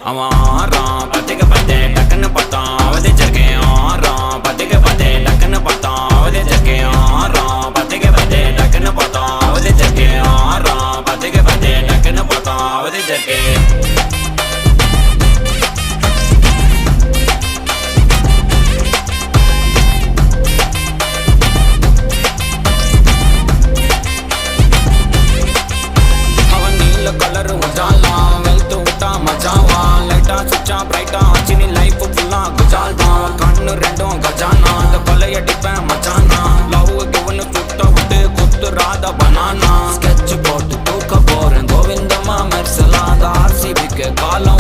அவன் ஆறான் பத்துக்கு பத்து டக்குன்னு பார்த்தான் அவதிச்சிருக்கேன் ஆறான் பத்துக்கு பத்து டக்குன்னு பார்த்தான் அவதிச்சிருக்கேன் ஆறான் பத்துக்கு பத்து டக்குன்னு பார்த்தான் அவதிச்சிருக்கேன் ஆறான் பத்துக்கு பத்து டக்குன்னு பார்த்தான் அவதிச்சிருக்கேன் கலர் உஜாலாம் வெல்த்து விட்டா மஜாவா லைட்டா சுச்சா பிரைட்டா ஆச்சு நீ லைஃப் ஃபுல்லா குஜால் தான் கண்ணு ரெண்டும் கஜானா அந்த கொலையடிப்பேன் மச்சானா லவ் கிவனு சுட்ட விட்டு குத்துறாத பனானா ஸ்கெட்ச் போட்டு தூக்க போறேன் கோவிந்தமா மெர்சலாத ஆர்சிபிக்கு காலம்